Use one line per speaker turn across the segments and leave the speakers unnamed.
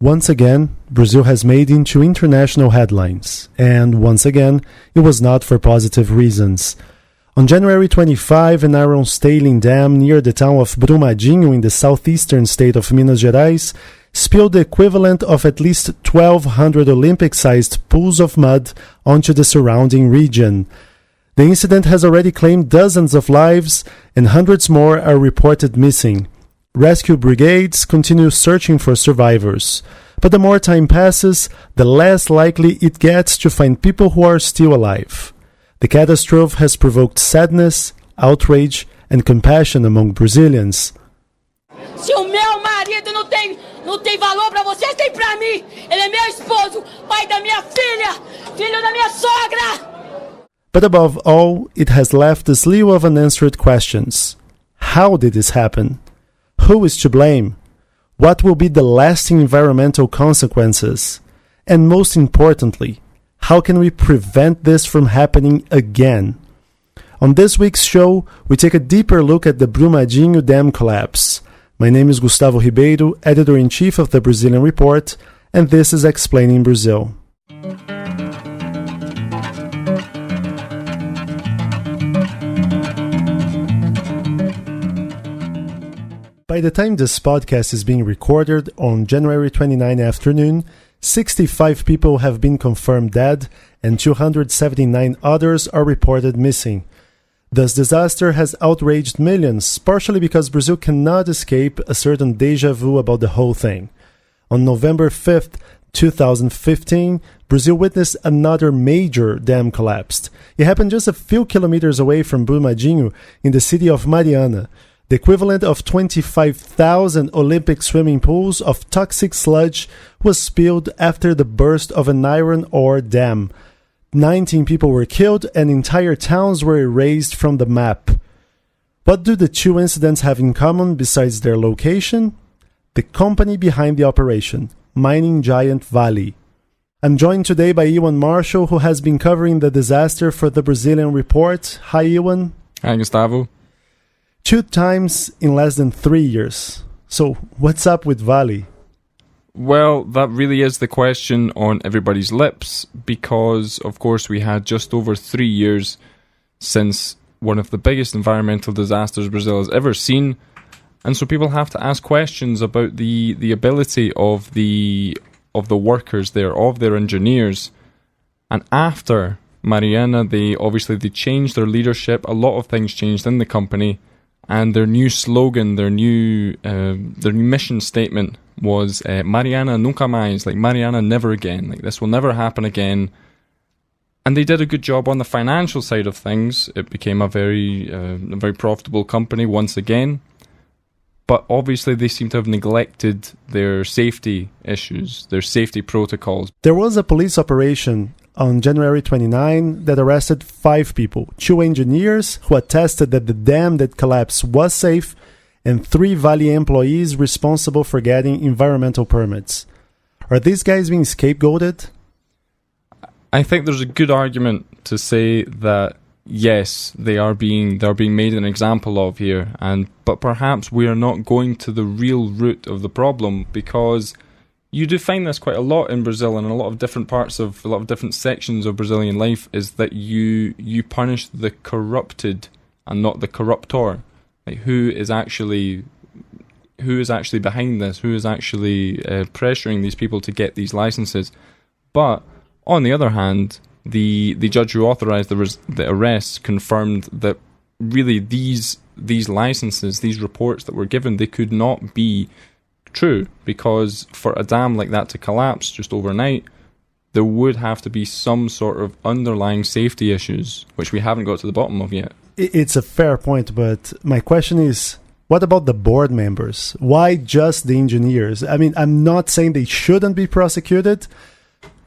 Once again, Brazil has made into international headlines, and once again, it was not for positive reasons. On January 25, an iron tailing dam near the town of Brumadinho in the southeastern state of Minas Gerais spilled the equivalent of at least 1,200 Olympic-sized pools of mud onto the surrounding region. The incident has already claimed dozens of lives, and hundreds more are reported missing. Rescue brigades continue searching for survivors, but the more time passes, the less likely it gets to find people who are still alive. The catastrophe has provoked sadness, outrage, and compassion among Brazilians.
Se o meu marido não tem valor para vocês, tem para mim. Ele é meu esposo, pai da minha filha, filho da minha sogra.
But above all, it has left a slew of unanswered questions. How did this happen? Who is to blame? What will be the lasting environmental consequences? And most importantly, how can we prevent this from happening again? On this week's show, we take a deeper look at the Brumadinho Dam collapse. My name is Gustavo Ribeiro, Editor-in-Chief of the Brazilian Report, and this is Explaining Brazil. By the time this podcast is being recorded on January 29 afternoon, 65 people have been confirmed dead and 279 others are reported missing. This disaster has outraged millions, partially because Brazil cannot escape a certain déjà vu about the whole thing. On November 5th, 2015, Brazil witnessed another major dam collapse. It happened just a few kilometers away from Brumadinho in the city of Mariana. The equivalent of 25,000 Olympic swimming pools of toxic sludge was spilled after the burst of an iron ore dam. 19 people were killed and entire towns were erased from the map. What do the two incidents have in common besides their location? The company behind the operation, mining giant Vale. I'm joined today by Ewan Marshall, who has been covering the disaster for the Brazilian Report. Hi, Ewan.
Hi, Gustavo.
2 times in less than 3 years. So, what's up with Vale?
Well, that really is the question on everybody's lips because, of course, we had just over 3 years since one of the biggest environmental disasters Brazil has ever seen. And so people have to ask questions about the ability of the workers there, of their engineers. And after Mariana, they changed their leadership. A lot of things changed in the company. And their new slogan, their new mission statement was Mariana nunca mais, like Mariana never again, like this will never happen again. And they did a good job on the financial side of things. It became a very profitable company once again. But obviously they seem to have neglected their safety issues, their safety protocols.
There was a police operation on January 29 that arrested 5 people, 2 engineers who attested that the dam that collapsed was safe, and 3 Vale employees responsible for getting environmental permits. Are these guys being scapegoated?
I think there's a good argument to say that yes, they're being made an example of here, but perhaps we are not going to the real root of the problem, because you do find this quite a lot in Brazil and in a lot of different sections of Brazilian life, is that you punish the corrupted and not the corruptor. Like who is actually behind this? Who is actually pressuring these people to get these licenses? But on the other hand, the judge who authorized the arrests confirmed that really these licenses, these reports that were given, they could not be true, because for a dam like that to collapse just overnight, there would have to be some sort of underlying safety issues, which we haven't got to the bottom of yet.
It's a fair point, but my question is, what about the board members? Why just the engineers? I mean, I'm not saying they shouldn't be prosecuted.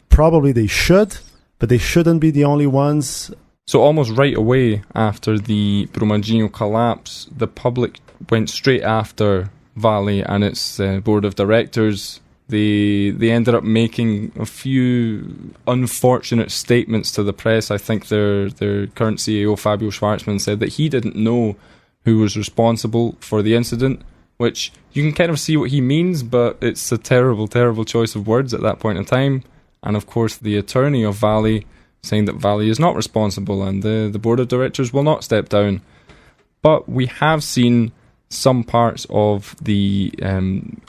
Probably they should, but they shouldn't be the only ones.
So almost right away after the Brumadinho collapse, the public went straight after Vale and its board of directors. They ended up making a few unfortunate statements to the press. I think their current CEO, Fabio Schwartzman, said that he didn't know who was responsible for the incident. which you can kind of see what he means, but it's a terrible, terrible choice of words at that point in time. And of course, the attorney of Vale saying that Vale is not responsible and the board of directors will not step down. But we have seen some parts of the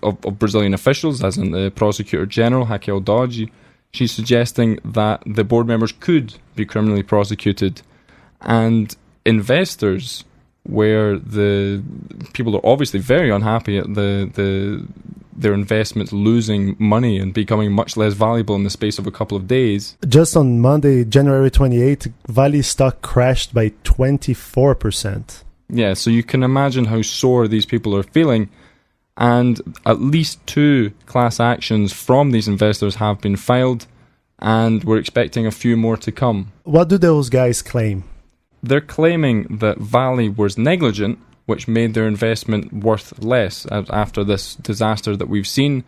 of Brazilian officials, as in the Prosecutor General, Raquel Dodge. She's suggesting that the board members could be criminally prosecuted, and investors, where the people are obviously very unhappy at their investments losing money and becoming much less valuable in the space of a couple of days.
Just on Monday, January 28th, Vale stock crashed by 24%.
Yeah, so you can imagine how sore these people are feeling. And at least 2 class actions from these investors have been filed, and we're expecting a few more to come.
What do those guys claim?
They're claiming that Vale was negligent, which made their investment worth less after this disaster that we've seen,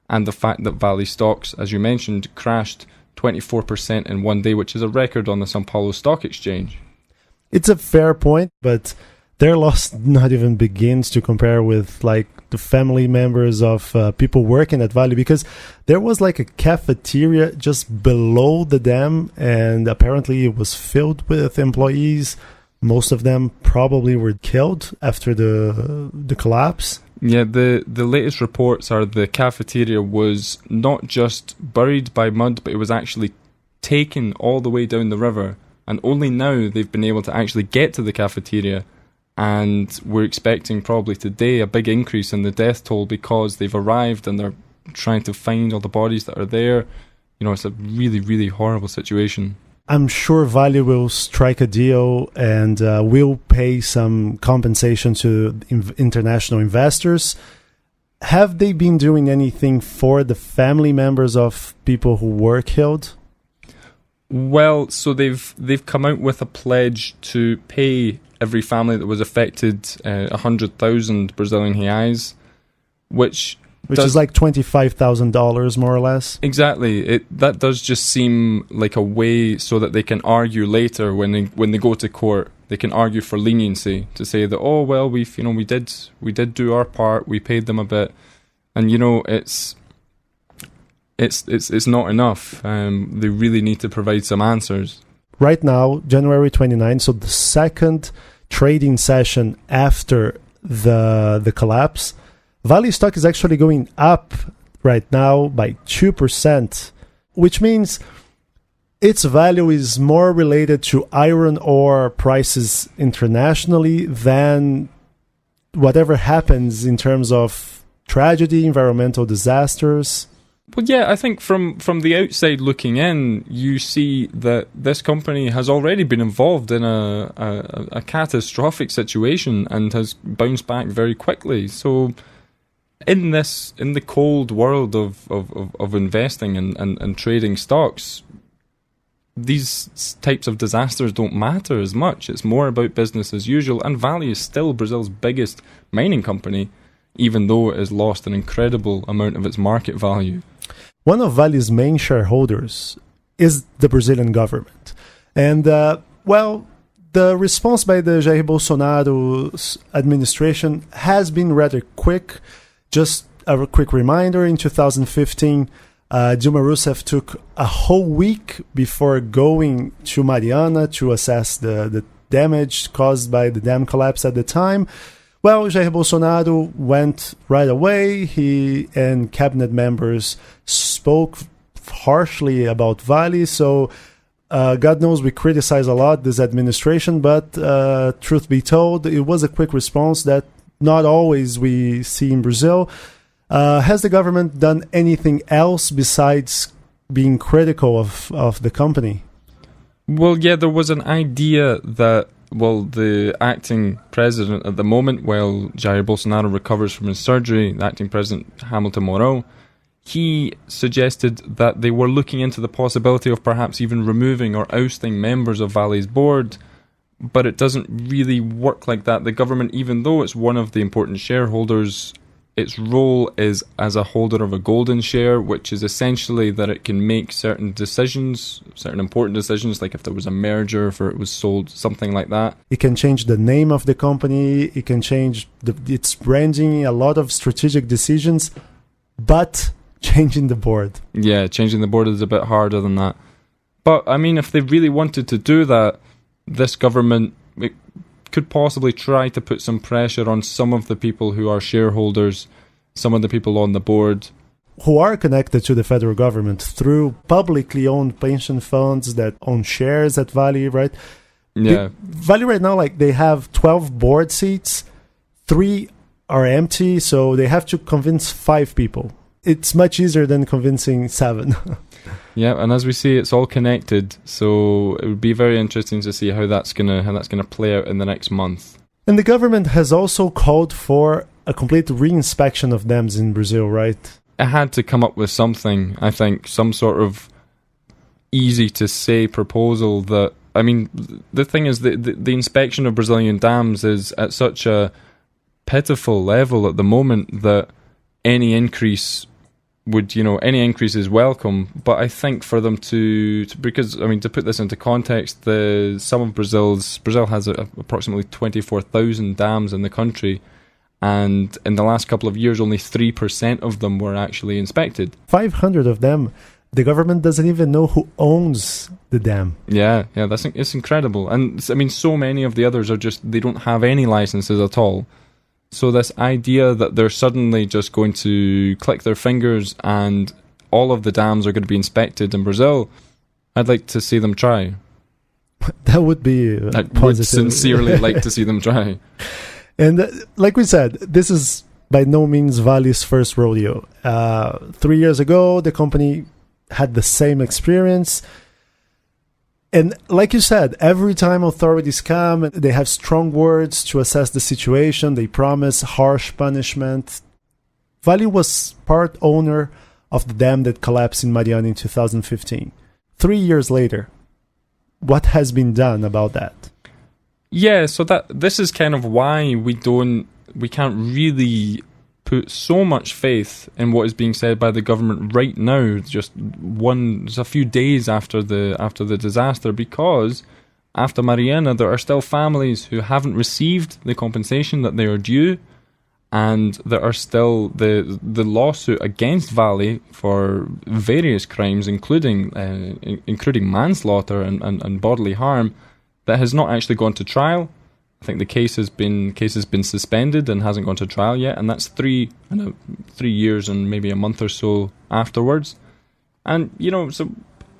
and the fact that Vale stocks, as you mentioned, crashed 24% in one day, which is a record on the São Paulo Stock Exchange.
It's a fair point, but their loss not even begins to compare with like the family members of people working at Vale, because there was like a cafeteria just below the dam, and apparently it was filled with employees. Most of them probably were killed after the collapse.
Yeah, the latest reports are the cafeteria was not just buried by mud, but it was actually taken all the way down the river. And only now they've been able to actually get to the cafeteria. And we're expecting probably today a big increase in the death toll because they've arrived and they're trying to find all the bodies that are there. You know, it's a really, really horrible situation.
I'm sure Vale will strike a deal and will pay some compensation to international investors. Have they been doing anything for the family members of people who were killed?
Well, so they've come out with a pledge to pay every family that was affected 100,000 Brazilian reais, which
is like $25,000 more or less.
Exactly. That does just seem like a way so that they can argue later when they go to court. They can argue for leniency to say that, oh well, we did do our part. We paid them a bit, and it's not enough. They really need to provide some answers.
Right now, January 29th, so the second trading session after the collapse, Vale stock is actually going up right now by 2%, which means its value is more related to iron ore prices internationally than whatever happens in terms of tragedy, environmental disasters.
Well, yeah, I think from the outside looking in, you see that this company has already been involved in a catastrophic situation and has bounced back very quickly. So in the cold world of investing and trading stocks, these types of disasters don't matter as much. It's more about business as usual, and Vale is still Brazil's biggest mining company, even though it has lost an incredible amount of its market value.
One of Vale's main shareholders is the Brazilian government. And, the response by the Jair Bolsonaro's administration has been rather quick. Just a quick reminder, in 2015, Dilma Rousseff took a whole week before going to Mariana to assess the damage caused by the dam collapse at the time. Well, Jair Bolsonaro went right away. He and cabinet members spoke harshly about Vale. So, God knows we criticize a lot this administration, but truth be told, it was a quick response that not always we see in Brazil. Has the government done anything else besides being critical of the company?
Well, yeah, there was an idea that, the acting president at the moment, while Jair Bolsonaro recovers from his surgery, the acting president, Hamilton Mourão, he suggested that they were looking into the possibility of perhaps even removing or ousting members of Vale's board, but it doesn't really work like that. The government, even though it's one of the important shareholders, its role is as a holder of a golden share, which is essentially that it can make certain decisions, certain important decisions, like if there was a merger, if it was sold, something like that.
It can change the name of the company, it can change its branding, a lot of strategic decisions, but changing the board.
Yeah, changing the board is a bit harder than that. But, I mean, if they really wanted to do that, this government could possibly try to put some pressure on some of the people who are shareholders, some of the people on the board.
Who are connected to the federal government through publicly owned pension funds that own shares at Vale, right?
Yeah.
Vale right now, like, they have 12 board seats, 3 are empty, so they have to convince 5 people. It's much easier than convincing 7.
Yeah, and as we see, it's all connected, so it would be very interesting to see how that's gonna play out in the next month.
And the government has also called for a complete reinspection of dams in Brazil, right?
It had to come up with something, I think, some sort of easy-to-say proposal that... I mean, the thing is, the inspection of Brazilian dams is at such a pitiful level at the moment that any increase any increase is welcome, but I think for them to because, I mean, to put this into context, Brazil has approximately 24,000 dams in the country, and in the last couple of years, only 3% of them were actually inspected. 500
of them, the government doesn't even know who owns the dam.
Yeah, it's incredible, and I mean, so many of the others they don't have any licenses at all. So this idea that they're suddenly just going to click their fingers and all of the dams are going to be inspected in Brazil, I'd like to see them try.
That would be
I would sincerely like to see them try.
And like we said, this is by no means Vale's first rodeo. 3 years ago, the company had the same experience. And like you said, every time authorities come, they have strong words to assess the situation. They promise harsh punishment. Vale was part owner of the dam that collapsed in Mariana in 2015. 3 years later, what has been done about that?
Yeah, so this is kind of why we can't really put so much faith in what is being said by the government right now, just a few days after the disaster, because after Mariana there are still families who haven't received the compensation that they are due, and there are still the lawsuit against Vale for various crimes, including manslaughter and bodily harm, that has not actually gone to trial. I think the case has been suspended and hasn't gone to trial yet, and that's 3 years and maybe a month or so afterwards. And so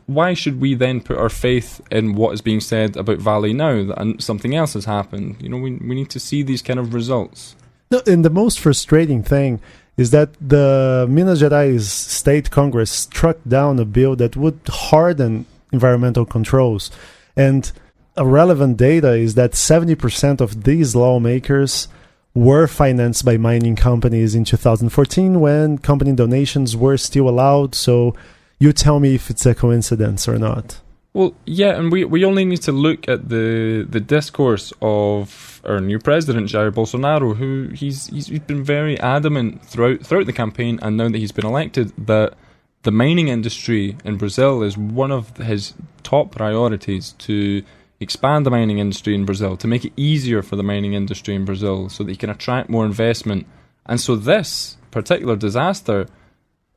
why should we then put our faith in what is being said about Vale now, and something else has happened? We need to see these kind of results.
No, and the most frustrating thing is that the Minas Gerais State Congress struck down a bill that would harden environmental controls, and relevant data is that 70% of these lawmakers were financed by mining companies in 2014 when company donations were still allowed. So you tell me if it's a coincidence or not.
Well, yeah, and we only need to look at the discourse of our new president, Jair Bolsonaro, who he's been very adamant throughout the campaign, and now that he's been elected, that the mining industry in Brazil is one of his top priorities, to expand the mining industry in Brazil, to make it easier for the mining industry in Brazil so that he can attract more investment. And so this particular disaster,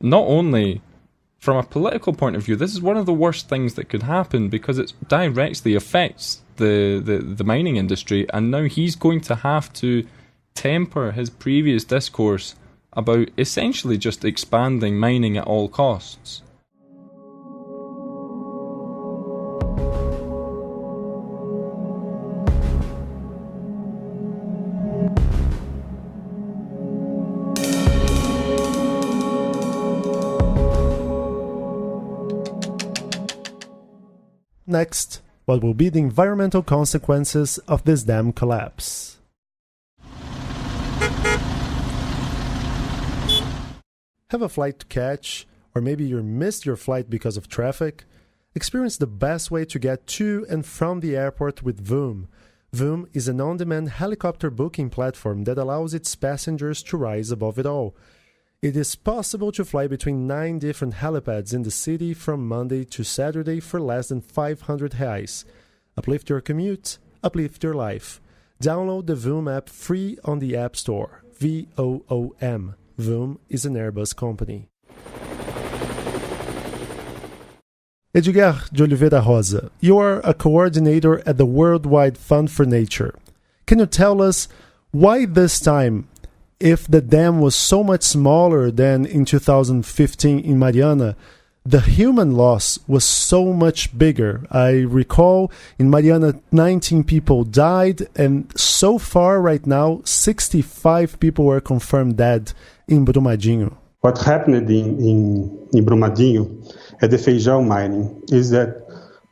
not only from a political point of view, this is one of the worst things that could happen, because it directly affects the mining industry, and now he's going to have to temper his previous discourse about essentially just expanding mining at all costs.
Next, what will be the environmental consequences of this dam collapse? Have a flight to catch, or maybe you missed your flight because of traffic? Experience the best way to get to and from the airport with Voom. VOOM is an on-demand helicopter booking platform that allows its passengers to rise above it all. It is possible to fly between 9 different helipads in the city from Monday to Saturday for less than 500 reais. Uplift your commute, uplift your life. Download the VOOM app free on the App Store. VOOM. VOOM is an Airbus company. Edgar de Oliveira Rosa, you are a coordinator at the Worldwide Fund for Nature. Can you tell us why this time, if the dam was so much smaller than in 2015 in Mariana, the human loss was so much bigger? I recall in Mariana 19 people died, and so far right now 65 people were confirmed dead in Brumadinho.
What happened in Brumadinho at the Feijão mining is that,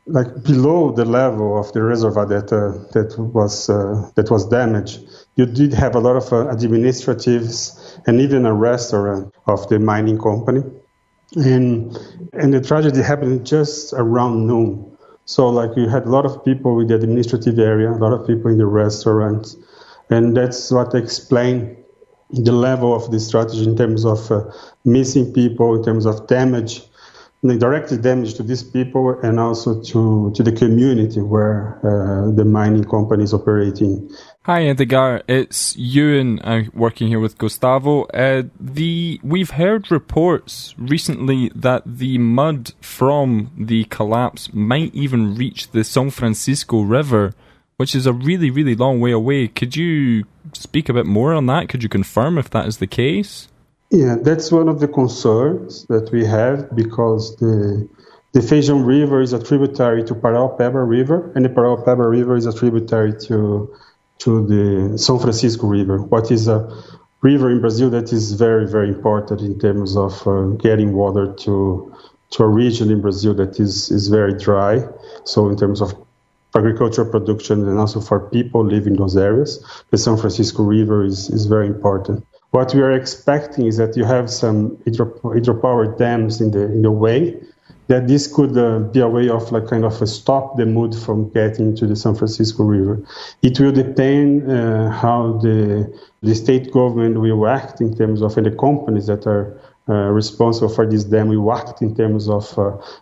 like, below the level of the reservoir that was damaged, you did have a lot of administratives and even a restaurant of the mining company, and the tragedy happened just around noon. So, like, you had a lot of people in the administrative area, a lot of people in the restaurants, and that's what explained the level of the strategy in terms of missing people, in terms of damage, direct damage to these people, and also to the community where the mining company is operating.
Hi Edgar, it's Ewan working here with Gustavo. We've heard reports recently that the mud from the collapse might even reach the São Francisco River, which is a really, really long way away. Could you speak a bit more on that? Could you confirm if that is the case?
Yeah, that's one of the concerns that we have, because the Feijão River is a tributary to Paraopeba River, and the Paraopeba River is a tributary to the São Francisco River, what is a river in Brazil that is very, very important in terms of getting water to a region in Brazil that is very dry. So in terms of agricultural production and also for people living in those areas, the São Francisco River is very important. What we are expecting is that you have some hydropower dams in the way, that this could be a way of kind of stop the mud from getting to the São Francisco River. It will depend how the state government will act in terms of, and the companies that are responsible for this dam will act in terms of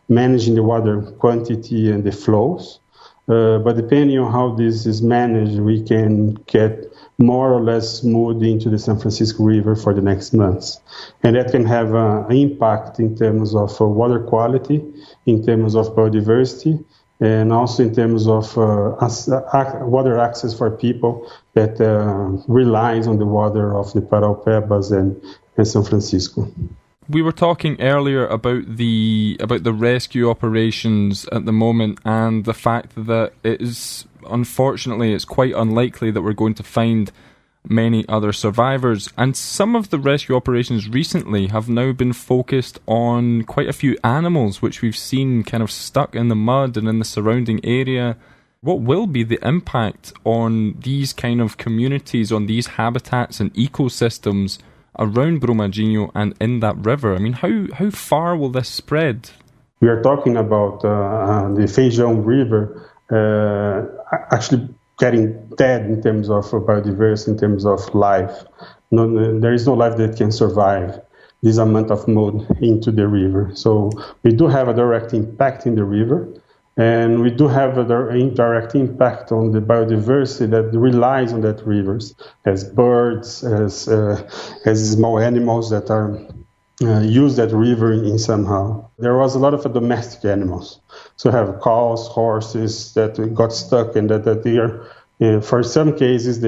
managing the water quantity and the flows. But depending on how this is managed, we can get more or less smooth into the São Francisco River for the next months. And that can have an impact in terms of water quality, in terms of biodiversity, and also in terms of water access for people that relies on the water of the Paraopebas and São Francisco.
We were talking earlier about the rescue operations at the moment, and the fact that it's quite unlikely that we're going to find many other survivors. And some of the rescue operations recently have now been focused on quite a few animals, which we've seen kind of stuck in the mud and in the surrounding area. What will be the impact on these kind of communities, on these habitats and ecosystems around Brumadinho and in that river? I mean, how far will this spread?
We are talking about the Feijão River actually getting dead in terms of biodiversity, in terms of life. There is no life that can survive this amount of mud into the river. So we do have a direct impact in the river, and we do have a indirect impact on the biodiversity that relies on that rivers, as birds, as small animals that are use that river in somehow. There was a lot of domestic animals. So we have cows, horses that got stuck, and that they are, for some cases,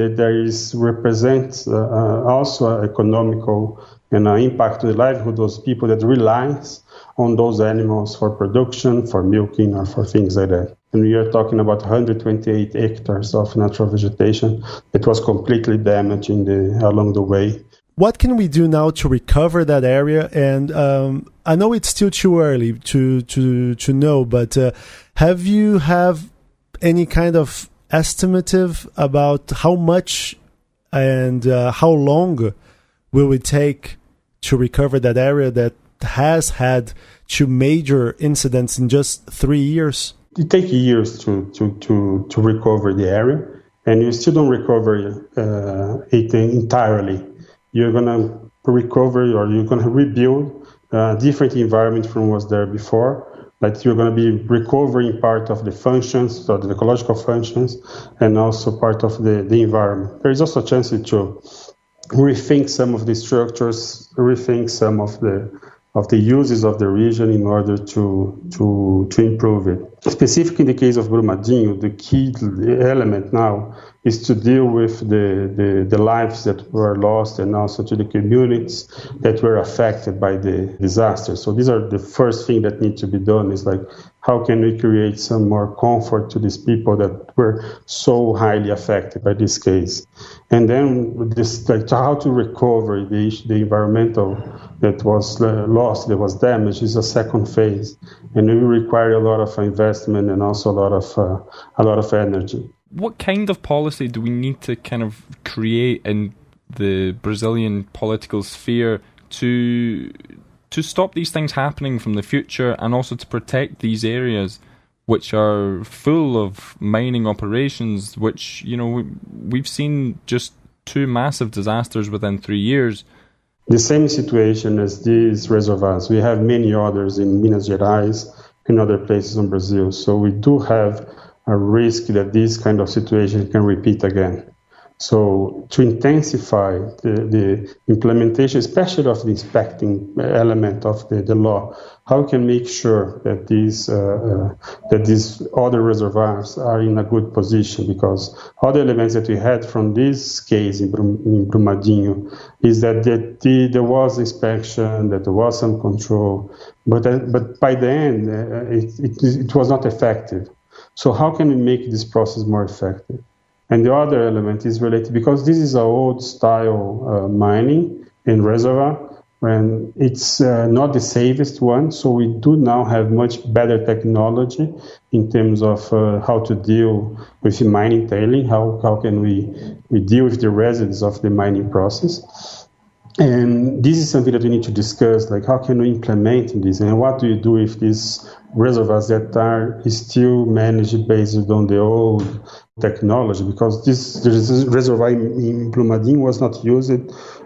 represents also economical and impact on the livelihood of those people that relies on those animals for production, for milking, or for things like that. And we are talking about 128 hectares of natural vegetation that was completely damaged along the way.
What can we do now to recover that area? And I know it's still too early to know, but have you any kind of estimative about how much and how long will it take to recover that area that has had 2 major incidents in just 3 years?
It takes years to recover the area. and you still don't recover it entirely. You're going to recover, or you're going to rebuild a different environment from what was there before. Like you're going to be recovering part of the functions, or the ecological functions, and also part of the environment. There is also a chance to rethink some of the structures, rethink some of the uses of the region in order to improve it. Specifically in the case of Brumadinho, the key element now is to deal with the lives that were lost, and also to the communities that were affected by the disaster. So these are the first thing that need to be done, is like, how can we create some more comfort to these people that were so highly affected by this case? And then this, like, how to recover the environmental that was lost, that was damaged, is a second phase, and it will require a lot of investment and also a lot of energy.
What kind of policy do we need to kind of create in the Brazilian political sphere to stop these things happening from the future, and also to protect these areas which are full of mining operations, which, you know, we've seen just 2 massive disasters within 3 years?
The same situation as these reservoirs. We have many others in Minas Gerais and other places in Brazil. So we do have a risk that this kind of situation can repeat again. So to intensify the implementation, especially of the inspecting element of the law, how can we make sure that these other reservoirs are in a good position? Because other elements that we had from this case in Brumadinho is that there was inspection, that there was some control, but by the end it was not effective. So how can we make this process more effective? And the other element is related, because this is an old style mining in reservoir, and it's not the safest one. So we do now have much better technology in terms of how to deal with the mining tailing. How can we deal with the residues of the mining process? And this is something that we need to discuss, like how can we implement this, and what do you do with these reservoirs that are still managed based on the old technology? Because this reservoir in Brumadinho was not used,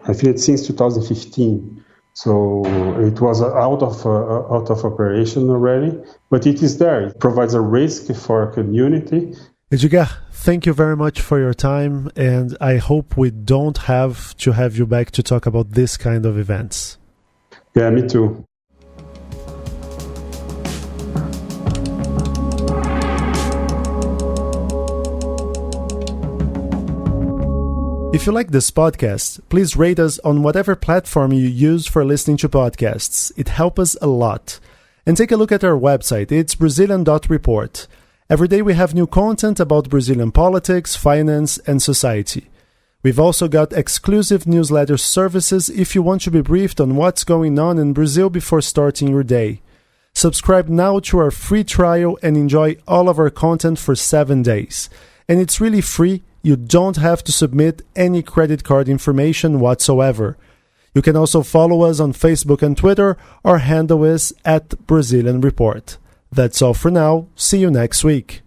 I think, since 2015. So it was out of operation already, but it is there. It provides a risk for a community.
Edgar, thank you very much for your time, and I hope we don't have to have you back to talk about this kind of events.
Yeah, me too.
If you like this podcast, please rate us on whatever platform you use for listening to podcasts. It helps us a lot. And take a look at our website. It's Brazilian.report. Every day we have new content about Brazilian politics, finance, and society. We've also got exclusive newsletter services if you want to be briefed on what's going on in Brazil before starting your day. Subscribe now to our free trial and enjoy all of our content for 7 days. And it's really free. You don't have to submit any credit card information whatsoever. You can also follow us on Facebook and Twitter. Our handle is @Brazilian Report. That's all for now. See you next week.